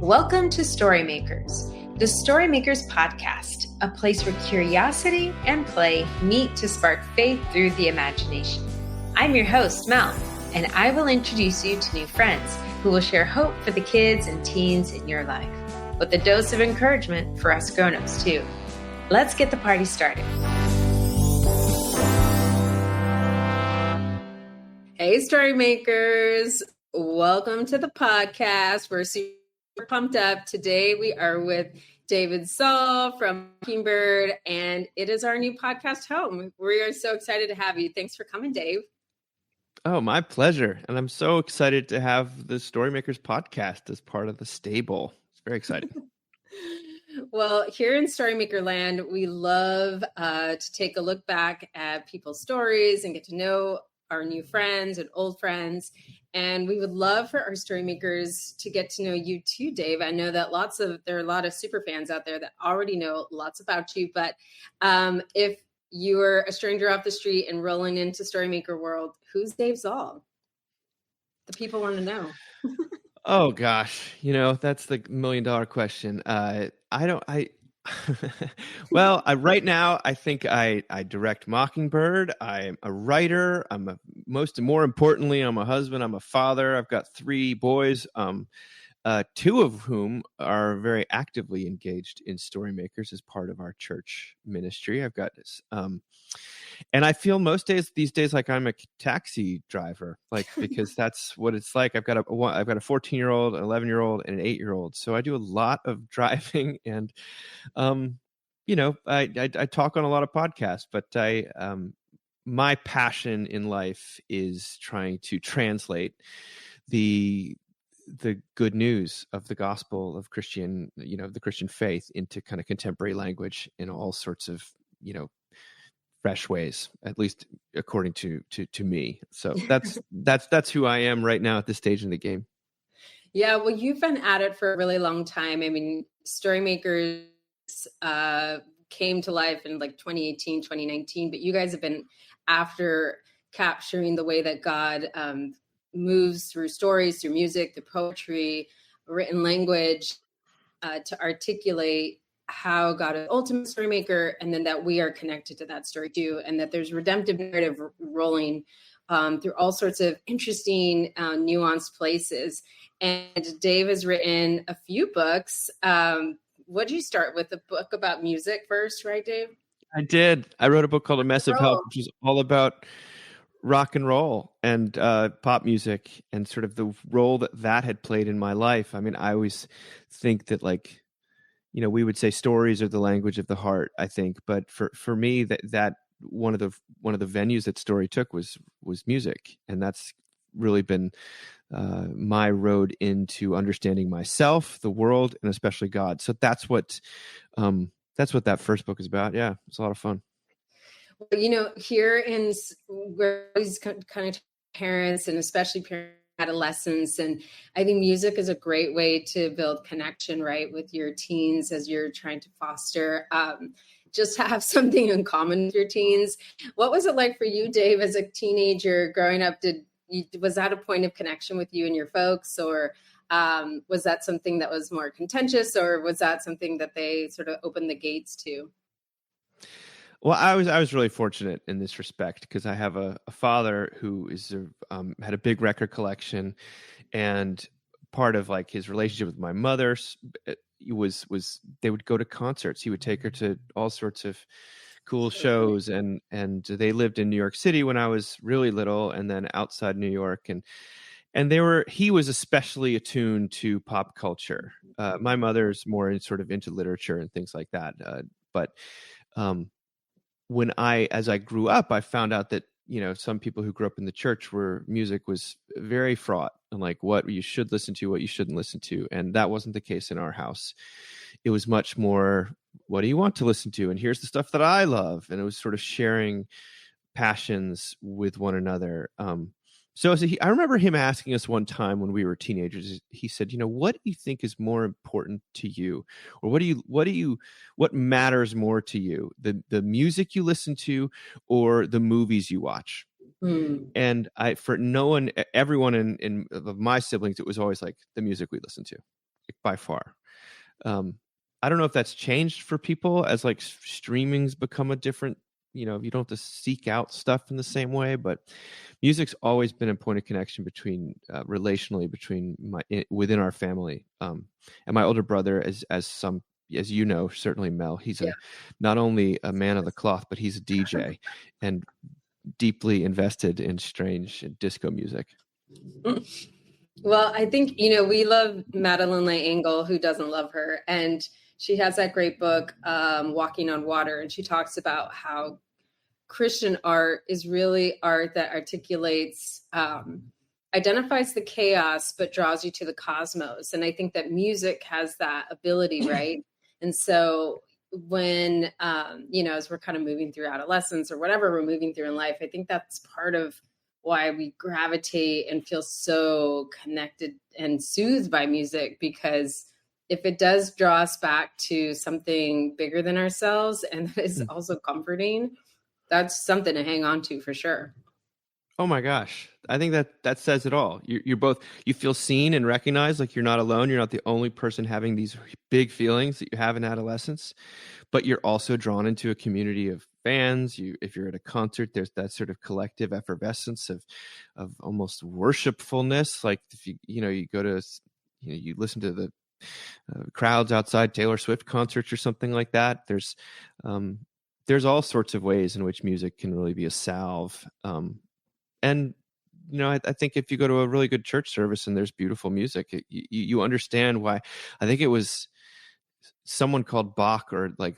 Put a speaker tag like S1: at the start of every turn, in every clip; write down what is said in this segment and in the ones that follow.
S1: Welcome to Storymakers, the Storymakers podcast, a place where curiosity and play meet to spark faith through the imagination. I'm your host, Mel, and I will introduce you to new friends who will share hope for the kids and teens in your life, with a dose of encouragement for us grown-ups too. Let's get the party started. Hey, Storymakers. Welcome to the podcast. We're super pumped up. Today we are with David Zahl from Mockingbird, and it is our new podcast home. We are so excited to have you. Thanks for coming, Dave.
S2: Oh, my pleasure. And I'm so excited to have the Storymakers podcast as part of the stable. It's very exciting.
S1: Well, here in Storymaker Land, we love to take a look back at people's stories and get to know our new friends and old friends. And we would love for our Storymakers to get to know you too, Dave. I know that there are a lot of super fans out there that already know lots about you. But if you were a stranger off the street and rolling into Storymaker world, who's Dave Zahl? The people want to know.
S2: Oh gosh, that's the $1 million question. Well, right now I think I direct Mockingbird. I'm a writer. More importantly, I'm a husband. I'm a father. I've got 3 boys, 2 of whom are very actively engaged in Storymakers as part of our church ministry. I've got this, and I feel these days like I'm a taxi driver, because that's what it's like. I've got a 14-year-old, an 11-year-old, and an 8-year-old. So I do a lot of driving, and I talk on a lot of podcasts. But my passion in life is trying to translate the good news of the gospel of the Christian faith into kind of contemporary language in all sorts of fresh ways, at least according to me. So that's who I am right now at this stage in the game.
S1: Yeah, well, you've been at it for a really long time. I mean, Storymakers came to life in 2018, 2019, but you guys have been after capturing the way that God moves through stories, through music, through poetry, written language, to articulate how God is the ultimate story maker, and then that we are connected to that story too, and that there's redemptive narrative rolling through all sorts of interesting, nuanced places. And Dave has written a few books. What did you start with? A book about music first, right, Dave?
S2: I did. I wrote a book called A Mess of Help, which is all about rock and roll and pop music and sort of the role that had played in my life. I mean, I always think that we would say stories are the language of the heart, I think. But for me, that one of the venues that story took was music. And that's really been my road into understanding myself, the world, and especially God. So that's what that first book is about. Yeah, it's a lot of fun.
S1: Well, here in where these kind of parents, and especially parents, adolescents, and I think music is a great way to build connection, right, with your teens as you're trying to foster just have something in common with your teens. What was it like for you, Dave, as a teenager growing up? Was that a point of connection with you and your folks, or was that something that was more contentious, or was that something that they sort of opened the gates to?
S2: Well, I was really fortunate in this respect because I have a father who had a big record collection, and part of his relationship with my mother was they would go to concerts. He would take her to all sorts of cool shows, and they lived in New York City when I was really little, and then outside New York, and he was especially attuned to pop culture. My mother's more into literature and things like that, but as I grew up, I found out that, some people who grew up in the church where music was very fraught and what you should listen to, what you shouldn't listen to. And that wasn't the case in our house. It was much more, what do you want to listen to? And here's the stuff that I love. And it was sort of sharing passions with one another. So I remember him asking us one time when we were teenagers, he said, what do you think is more important to you? Or what matters more to you? The music you listen to or the movies you watch? And everyone of my siblings, it was always the music we listened to. by far. I don't know if that's changed for people as like streaming's become a different, you don't have to seek out stuff in the same way, but music's always been a point of connection between relationally between within our family. And my older brother, as you know, certainly Mel, he's not only a man of the cloth, but he's a DJ and deeply invested in strange disco music.
S1: Well, I think, we love Madeline Leigh Engel, who doesn't love her. And she has that great book, Walking on Water. And she talks about how Christian art is really art that articulates, identifies the chaos, but draws you to the cosmos. And I think that music has that ability, right? And so when, as we're kind of moving through adolescence or whatever we're moving through in life, I think that's part of why we gravitate and feel so connected and soothed by music, because if it does draw us back to something bigger than ourselves and that is also comforting, that's something to hang on to for sure.
S2: Oh my gosh. I think that says it all. You're both, you feel seen and recognized, like you're not alone. You're not the only person having these big feelings that you have in adolescence, but you're also drawn into a community of fans. If you're at a concert, there's that sort of collective effervescence of almost worshipfulness. Like if you go to, you listen to the crowds outside Taylor Swift concerts or something like that. There's all sorts of ways in which music can really be a salve. And I think if you go to a really good church service and there's beautiful music, you understand why. I think it was someone called Bach, or like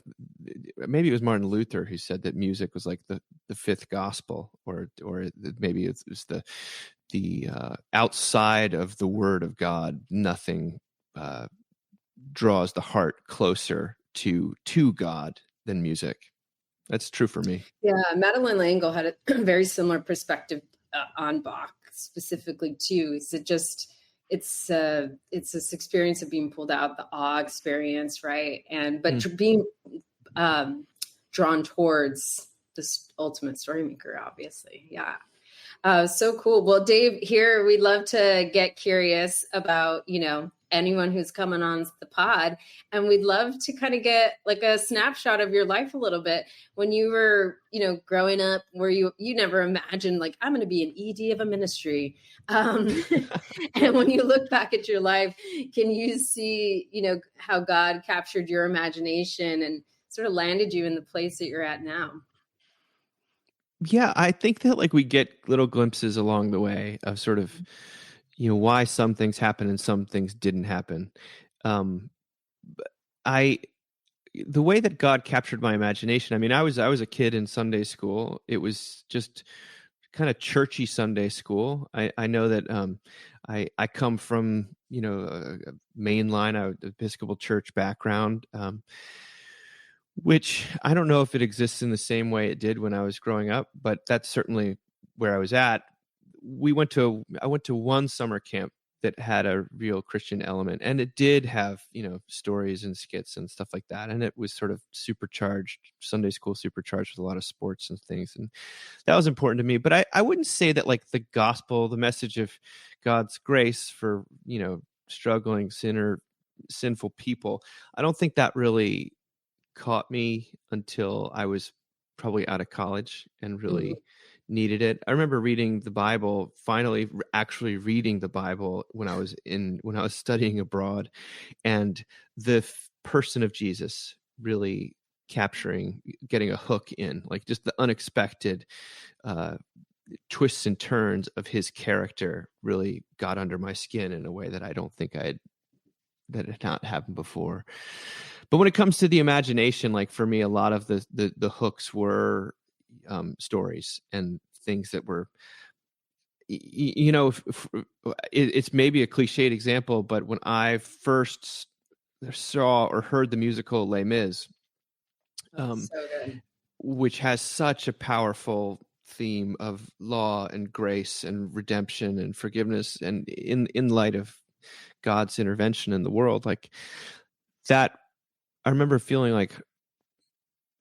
S2: maybe it was Martin Luther, who said that music was like the fifth gospel, or maybe it's the outside of the word of God, nothing draws the heart closer to God than music. That's true for me.
S1: Yeah, Madeline Leigh Engel had a very similar perspective on Bach specifically too. It's this experience of being pulled out, the awe experience, right? But being drawn towards this ultimate story maker, obviously. Yeah. So cool. Well, Dave, here we'd love to get curious about, anyone who's coming on the pod, and we'd love to kind of get like a snapshot of your life a little bit when you were, growing up, where you never imagined like, I'm going to be an ED of a ministry. And when you look back at your life, can you see, how God captured your imagination and sort of landed you in the place that you're at now?
S2: Yeah, I think that like we get little glimpses along the way of sort of, why some things happen and some things didn't happen. The way that God captured my imagination, I mean, I was a kid in Sunday school. It was just kind of churchy Sunday school. I know that I come from, a mainline Episcopal Church background, which I don't know if it exists in the same way it did when I was growing up, but that's certainly where I was at. I went to one summer camp that had a real Christian element, and it did have, stories and skits and stuff like that. And it was sort of supercharged, Sunday school supercharged with a lot of sports and things. And that was important to me. But I wouldn't say that like the gospel, the message of God's grace for, struggling sinful people, I don't think that really caught me until I was probably out of college and really needed it. I remember reading the Bible, finally actually reading the Bible when I was studying abroad, and the person of Jesus really getting a hook in, like just the unexpected twists and turns of his character really got under my skin in a way that I don't think that had not happened before. But when it comes to the imagination, like for me, a lot of the hooks were stories and things that were, it's maybe a cliched example, but when I first saw or heard the musical Les Mis, which has such a powerful theme of law and grace and redemption and forgiveness, and in light of God's intervention in the world, like that, I remember feeling like,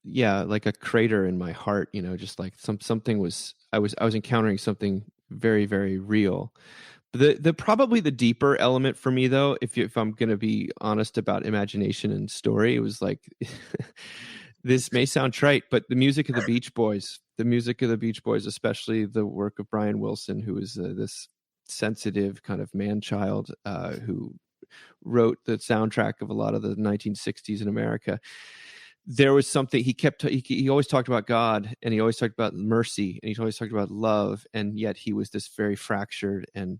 S2: like a crater in my heart, just like something was, I was encountering something very, very real. The probably the deeper element for me, though, if I'm going to be honest about imagination and story, it was like, this may sound trite, but the music of the Beach Boys, especially the work of Brian Wilson, who is this sensitive kind of man-child who wrote the soundtrack of a lot of the 1960s in America. There was something he always talked about God, and he always talked about mercy, and he always talked about love, and yet he was this very fractured and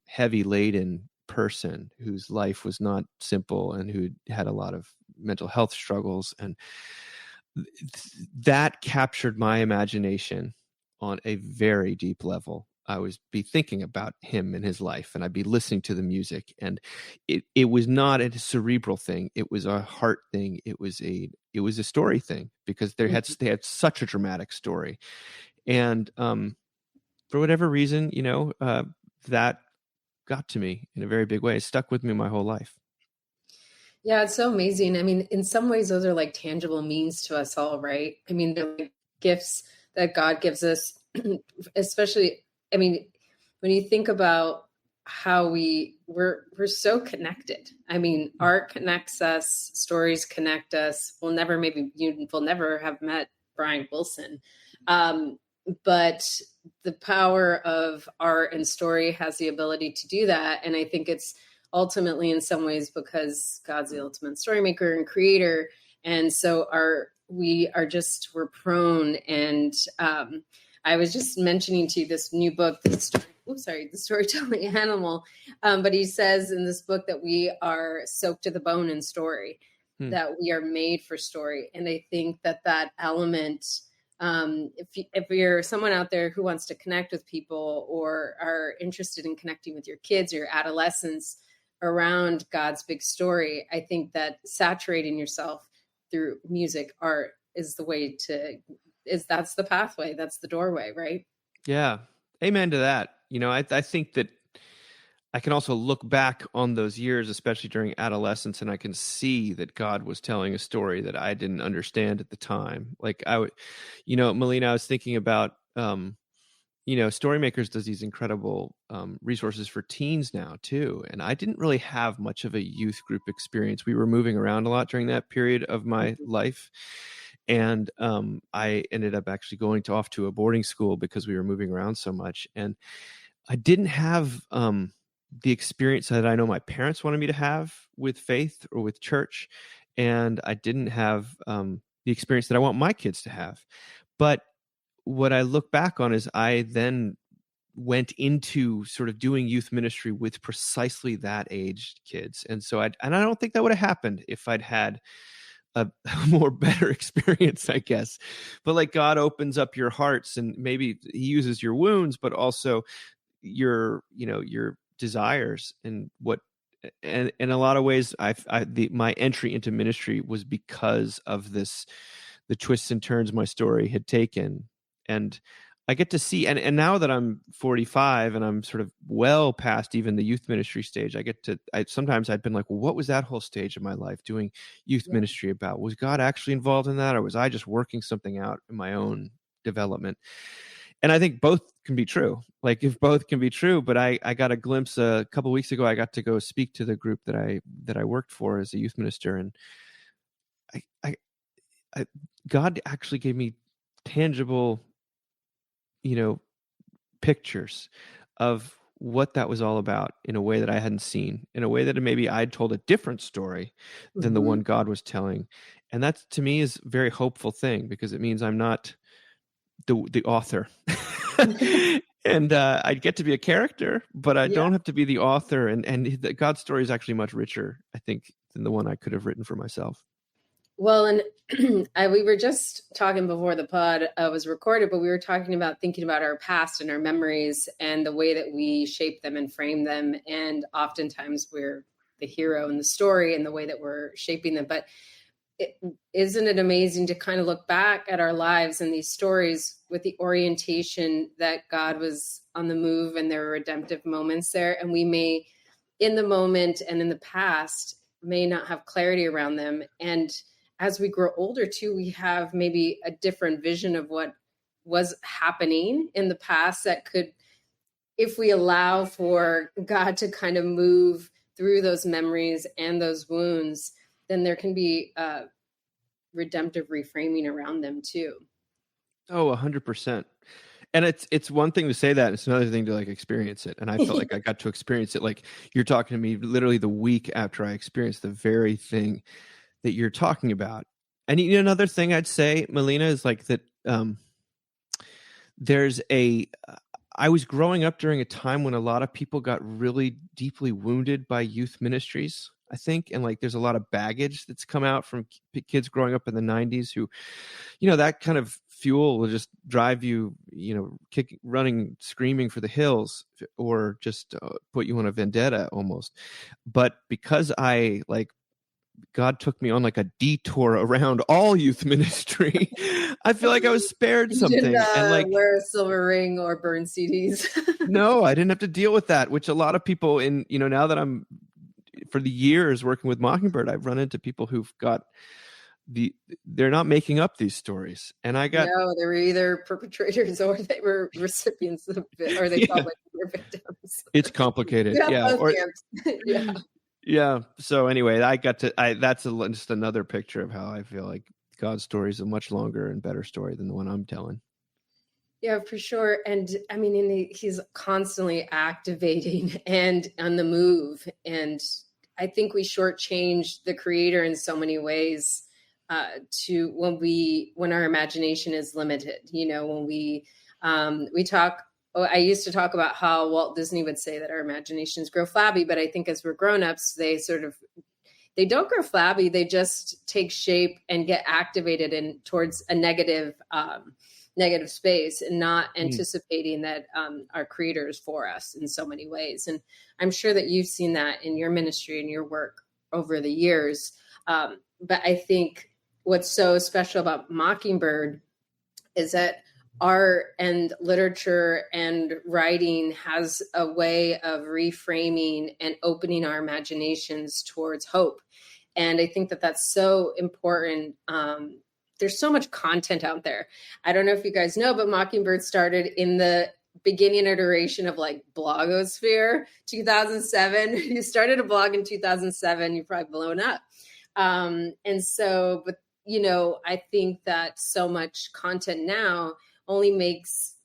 S2: heavy laden person whose life was not simple and who had a lot of mental health struggles. And that captured my imagination on a very deep level. I would be thinking about him and his life, and I'd be listening to the music, and it was not a cerebral thing. It was a heart thing. It was a story thing, because they had such a dramatic story. And for whatever reason, that got to me in a very big way. It stuck with me my whole life.
S1: Yeah, it's so amazing. I mean, in some ways, those are like tangible means to us all, right? I mean, they're like gifts that God gives us, especially, I mean, when you think about how we're so connected. I mean, art connects us, stories connect us. You will never have met Brian Wilson. But the power of art and story has the ability to do that. And I think it's ultimately in some ways because God's the ultimate story maker and creator. And so we're prone. And I was just mentioning to you this new book, The Storytelling Animal. But he says in this book that we are soaked to the bone in story, that we are made for story. And I think that element, if you're someone out there who wants to connect with people or are interested in connecting with your kids or your adolescents around God's big story, I think that saturating yourself through music, art is the way that's the pathway. That's the doorway, right?
S2: Yeah. Amen to that. I think that I can also look back on those years, especially during adolescence, and I can see that God was telling a story that I didn't understand at the time. Like Melina, I was thinking about, Storymakers does these incredible resources for teens now too. And I didn't really have much of a youth group experience. We were moving around a lot during that period of my life. And I ended up actually going off to a boarding school because we were moving around so much. And I didn't have the experience that I know my parents wanted me to have with faith or with church. And I didn't have the experience that I want my kids to have. But what I look back on is I then went into sort of doing youth ministry with precisely that aged kids. And so I don't think that would have happened if I'd had a more better experience, I guess. But like God opens up your hearts, and maybe he uses your wounds, but also your desires and in a lot of ways my entry into ministry was because of the twists and turns my story had taken. And I get to see, and now that I'm 45 and I'm sort of well past even the youth ministry stage, sometimes I've been like, well, what was that whole stage of my life doing youth ministry about? Was God actually involved in that? Or was I just working something out in my own development? And I think both can be true. Like if both can be true, but I got a glimpse a couple of weeks ago. I got to go speak to the group that I worked for as a youth minister, and I God actually gave me tangible, pictures of what that was all about in a way that I hadn't seen, in a way that maybe I'd told a different story than the one God was telling. And that to me is a very hopeful thing, because it means I'm not the author. And I get to be a character, but I don't have to be the author. And God's story is actually much richer, I think, than the one I could have written for myself.
S1: Well, and we were just talking before the pod was recorded, but we were talking about thinking about our past and our memories and the way that we shape them and frame them. And oftentimes we're the hero in the story and the way that we're shaping them. But isn't it amazing to kind of look back at our lives and these stories with the orientation that God was on the move and there were redemptive moments there. And we may, in the moment and in the past, may not have clarity around them. And as we grow older too, we have maybe a different vision of what was happening in the past that could if we allow for God to kind of move through those memories and those wounds, then there can be redemptive reframing around them too.
S2: Oh, 100%. And it's one thing to say that, it's another thing to like experience it. And I felt like I got to experience it. Like you're talking to me literally the week after I experienced the very thing that you're talking about. And another thing I'd say, Melina, is like that I was growing up during a time when a lot of people got really deeply wounded by youth ministries, I think. And like, there's a lot of baggage that's come out from kids growing up in the 90s who, that kind of fuel will just drive you, running, screaming for the hills, or just put you on a vendetta almost. But because God took me on like a detour around all youth ministry, I feel like I was spared something.
S1: You didn't,
S2: and like
S1: wear a silver ring or burn CDs.
S2: No, I didn't have to deal with that, which a lot of people now that I'm for the years working with Mockingbird, I've run into people who've got they're not making up these stories. And I got
S1: no, they were either perpetrators or they were recipients of it, or they felt like they were victims.
S2: It's complicated. Yeah. Yeah. So anyway, that's just another picture of how I feel like God's story is a much longer and better story than the one I'm telling.
S1: Yeah, for sure. And I mean, he's constantly activating and on the move. And I think we shortchange the Creator in so many ways to when our imagination is limited. When we talk. I used to talk about how Walt Disney would say that our imaginations grow flabby, but I think as we're grown-ups, they don't grow flabby. They just take shape and get activated towards a negative space, and not anticipating that our Creator is for us in so many ways. And I'm sure that you've seen that in your ministry and your work over the years. But I think what's so special about Mockingbird is that art and literature and writing has a way of reframing and opening our imaginations towards hope. And I think that that's so important. There's so much content out there. I don't know if you guys know, but Mockingbird started in the beginning iteration of like blogosphere, 2007. You started a blog in 2007, you've probably blown up. I think that so much content now only makes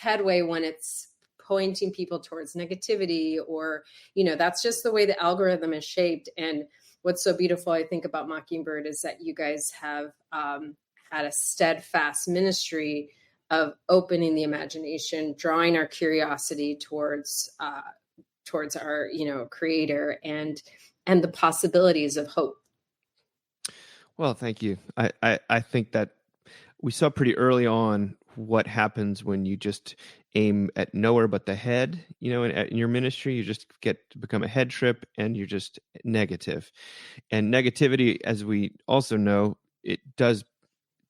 S1: headway when it's pointing people towards negativity, or, that's just the way the algorithm is shaped. And what's so beautiful, I think, about Mockingbird is that you guys have had a steadfast ministry of opening the imagination, drawing our curiosity towards our, Creator and the possibilities of hope.
S2: Well, thank you. I think that we saw pretty early on what happens when you just aim at nowhere but the head, in your ministry. You just get to become a head trip, and you're just negative. And negativity, as we also know, it does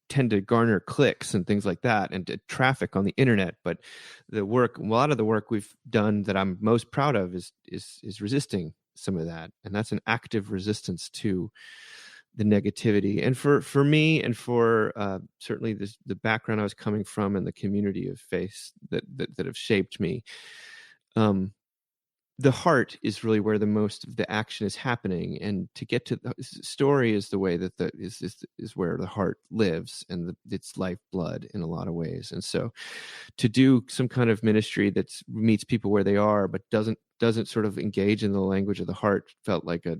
S2: tend to garner clicks and things like that, and traffic on the internet. But a lot of the work we've done that I'm most proud of is resisting some of that. And that's an active resistance to the negativity. And for me, and for certainly the background I was coming from and the community of faith that have shaped me, the heart is really where the most of the action is happening. And to get to the story is the way that is where the heart lives, and its lifeblood in a lot of ways. And so to do some kind of ministry that meets people where they are, but doesn't sort of engage in the language of the heart, felt like a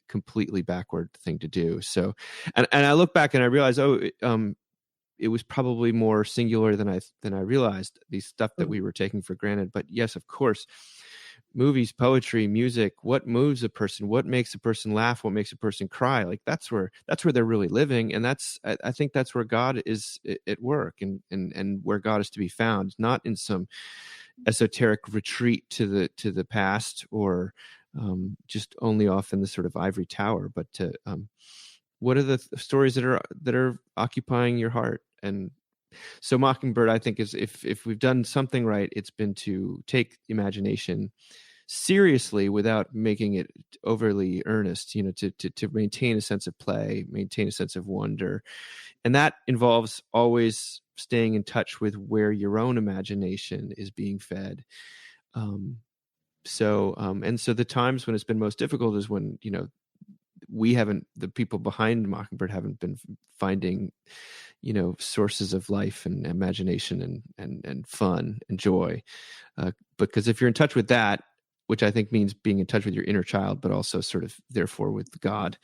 S2: completely backward thing to do. So, and I look back and I realize, it was probably more singular than I realized, these stuff that we were taking for granted. But yes, of course, movies, poetry, music, what moves a person, what makes a person laugh, what makes a person cry, like that's where they're really living. And I think that's where God is at work, and where God is to be found, not in some esoteric retreat to the past, or just only off in the sort of ivory tower, but to what are the stories that are occupying your heart. And so Mockingbird, I think, is if we've done something right, it's been to take imagination seriously without making it overly earnest, to maintain a sense of play, maintain a sense of wonder. And that involves always staying in touch with where your own imagination is being fed. So the times when it's been most difficult is when, the people behind Mockingbird haven't been finding, sources of life and imagination and fun and joy. Because if you're in touch with that, which I think means being in touch with your inner child, but also sort of therefore with God,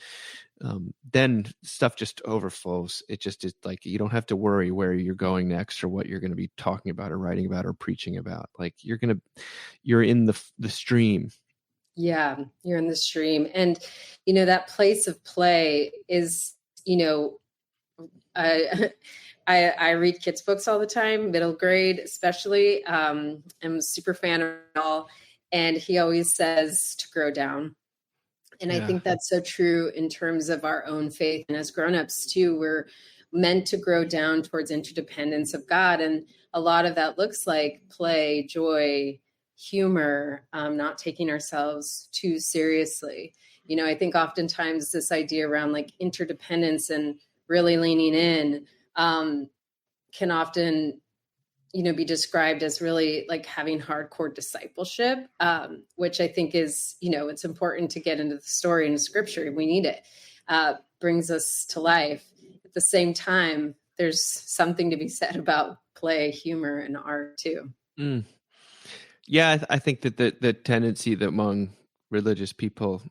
S2: then stuff just overflows. It just is like, you don't have to worry where you're going next or what you're going to be talking about or writing about or preaching about. Like you're in the stream.
S1: Yeah, you're in the stream. And, that place of play is, I read kids' books all the time, middle grade especially. I'm a super fan of it all. And he always says to grow down. And I think that's so true in terms of our own faith. And as grownups too, we're meant to grow down towards interdependence of God. And a lot of that looks like play, joy, humor, not taking ourselves too seriously. I think oftentimes this idea around like interdependence and really leaning in can often, be described as really like having hardcore discipleship, which I think is, it's important to get into the story and the scripture. We need it. Brings us to life. At the same time, there's something to be said about play, humor, and art too.
S2: Mm. Yeah, I think that the tendency that among religious people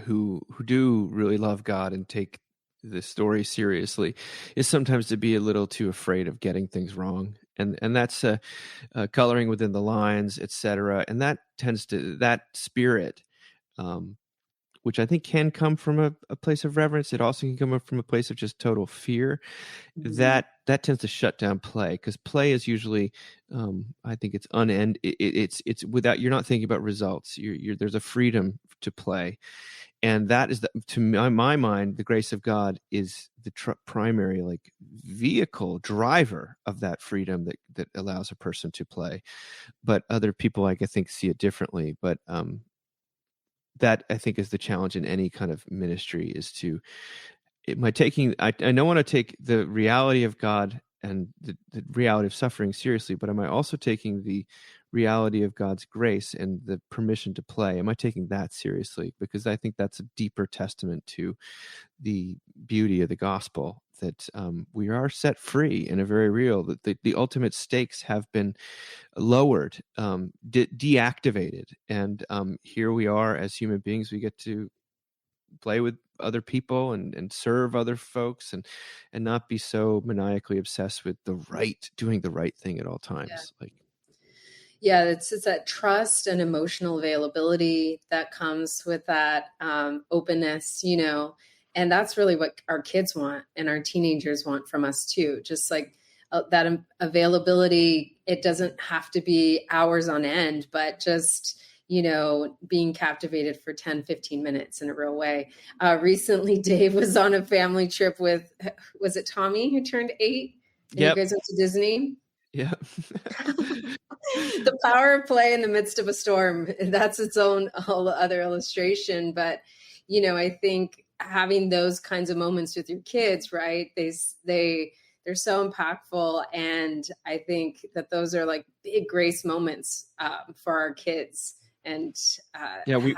S2: who do really love God and take the story seriously is sometimes to be a little too afraid of getting things wrong. And that's coloring within the lines, etc. And that tends to, that spirit, which I think can come from a place of reverence. It also can come from a place of just total fear. Mm-hmm. That tends to shut down play, because play is usually, I think it's it's without, you're not thinking about results. There's a freedom to play. And that is, to my mind, the grace of God is the primary vehicle driver of that freedom that allows a person to play. But other people, I think, see it differently. But that, I think, is the challenge in any kind of ministry, is to, I don't want to take the reality of God and the reality of suffering seriously, but am I also taking the reality of God's grace and the permission to play? Am I taking that seriously? Because I think that's a deeper testament to the beauty of the gospel, that we are set free in a very real, that the ultimate stakes have been lowered, deactivated. And here we are as human beings. We get to play with other people and serve other folks and not be so maniacally obsessed with doing the right thing at all times.
S1: Yeah. It's that trust and emotional availability that comes with that openness, and that's really what our kids want and our teenagers want from us too. Just like that availability. It doesn't have to be hours on end, but just, being captivated for 10, 15 minutes in a real way. Recently, Dave was on a family trip with, was it Tommy who turned 8? And
S2: Yep.
S1: You guys went to Disney?
S2: Yeah.
S1: The power of play in the midst of a storm. That's its own whole other illustration. But, I think having those kinds of moments with your kids, right? They're so impactful. And I think that those are like big grace moments for our kids. And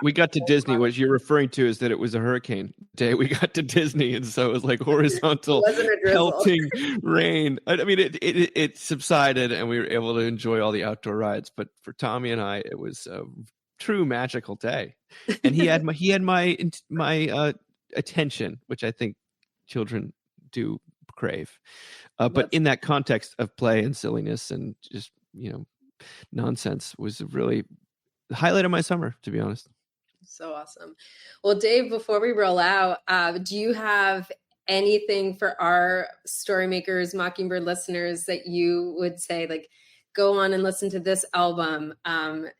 S2: we got to Disney. What you're referring to is that it was a hurricane day. We got to Disney, and so it was like horizontal pelting rain. I mean, it subsided, and we were able to enjoy all the outdoor rides. But for Tommy and I, it was a true magical day, and he had my attention, which I think children do crave. But in that context of play and silliness and just nonsense, was really the highlight of my summer, to be honest.
S1: So awesome. Well, Dave, before we roll out, do you have anything for our Storymakers Mockingbird listeners that you would say, like, go on and listen to this album,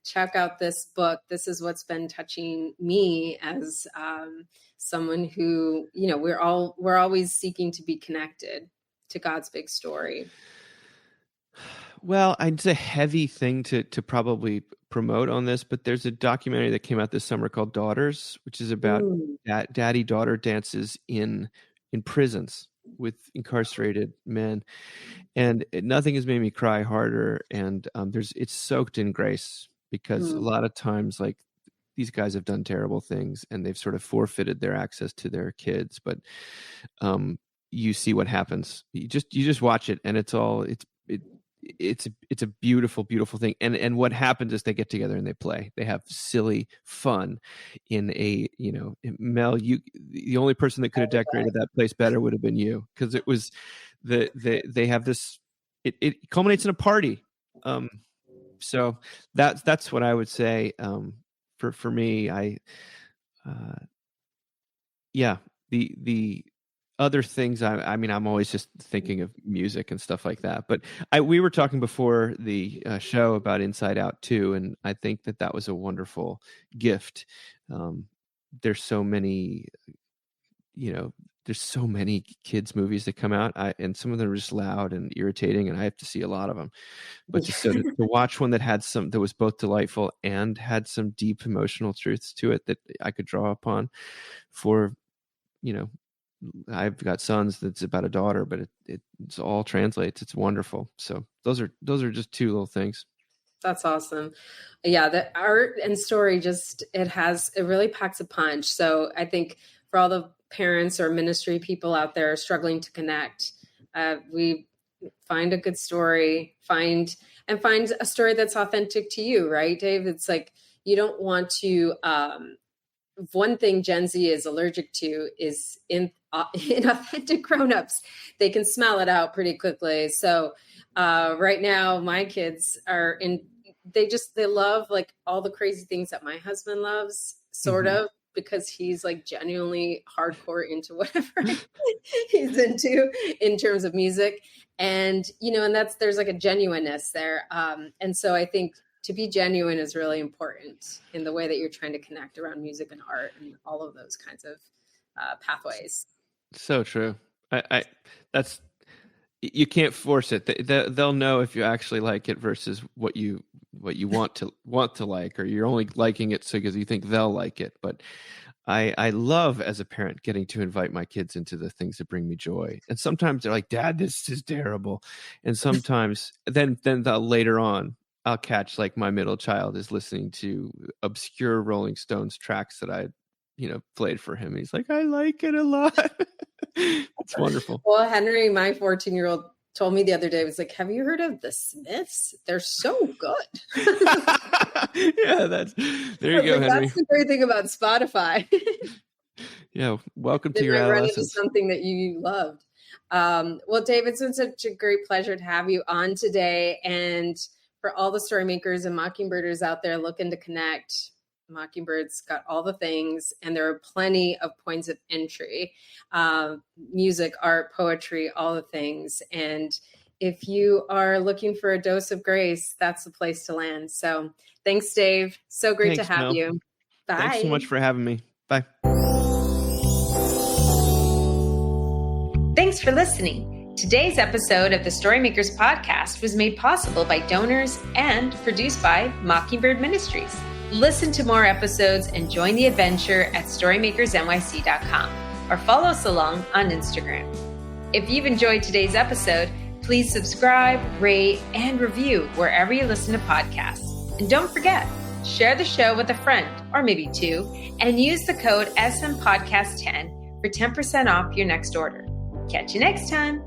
S1: check out this book? This is what's been touching me as someone who, we're always seeking to be connected to God's big story.
S2: Well, it's a heavy thing to probably promote on this, but there's a documentary that came out this summer called Daughters, which is about daddy-daughter dances in prisons with incarcerated men. And nothing has made me cry harder. And it's soaked in grace, because a lot of times, like, these guys have done terrible things and they've sort of forfeited their access to their kids. But you see what happens. You just watch it, and it's a beautiful, beautiful thing. And what happens is they get together and they play. They have silly fun in a, Mel, the only person that could have decorated that place better would have been you, because it was they have this. It culminates in a party. So that's what I would say. For me, the other things, I'm always just thinking of music and stuff like that. But we were talking before the show about Inside Out 2, and I think that was a wonderful gift. There's so many, there's so many kids movies that come out, and some of them are just loud and irritating, and I have to see a lot of them. But just to watch one that was both delightful and had some deep emotional truths to it that I could draw upon for, I've got sons that's about a daughter, but it's all translates. It's wonderful. So those are just two little things.
S1: That's awesome. Yeah. The art and story it really packs a punch. So I think for all the parents or ministry people out there struggling to connect, we find a good story, find a story that's authentic to you, right, Dave? It's like, you don't want to, one thing Gen Z is allergic to is inauthentic grownups. They can smell it out pretty quickly. So right now my kids they love like all the crazy things that my husband loves, sort of, because he's like genuinely hardcore into whatever he's into in terms of music. And, there's like a genuineness there. And so I think to be genuine is really important in the way that you're trying to connect around music and art and all of those kinds of pathways. So true.
S2: You can't force it. They'll know if you actually like it versus what you want to like, or you're only liking it because you think they'll like it. But I love, as a parent, getting to invite my kids into the things that bring me joy. And sometimes they're like, "Dad, this is terrible." And sometimes then later on, I'll catch like my middle child is listening to obscure Rolling Stones tracks that I, played for him. He's like, "I like it a lot." It's wonderful.
S1: Well, Henry, my 14-year-old, told me the other day, was like, "Have you heard of the Smiths? They're so good."
S2: Yeah, there you go, Henry.
S1: That's the great thing about Spotify.
S2: Yeah, welcome to your adolescence.
S1: Something that you loved. Well, David, it's been such a great pleasure to have you on today. And for all the story makers and Mockingbirders out there looking to connect, Mockingbird's got all the things, and there are plenty of points of entry, music, art, poetry, all the things. And if you are looking for a dose of grace, that's the place to land. So thanks, Dave. So great to have
S2: Mel.
S1: you. Bye.
S2: Thanks so much for having me. Bye.
S1: Thanks for listening. Today's episode of the Storymakers podcast was made possible by donors and produced by Mockingbird Ministries. Listen to more episodes and join the adventure at StorymakersNYC.com or follow us along on Instagram. If you've enjoyed today's episode, please subscribe, rate, and review wherever you listen to podcasts. And don't forget, share the show with a friend or maybe two and use the code SMPodcast10 for 10% off your next order. Catch you next time.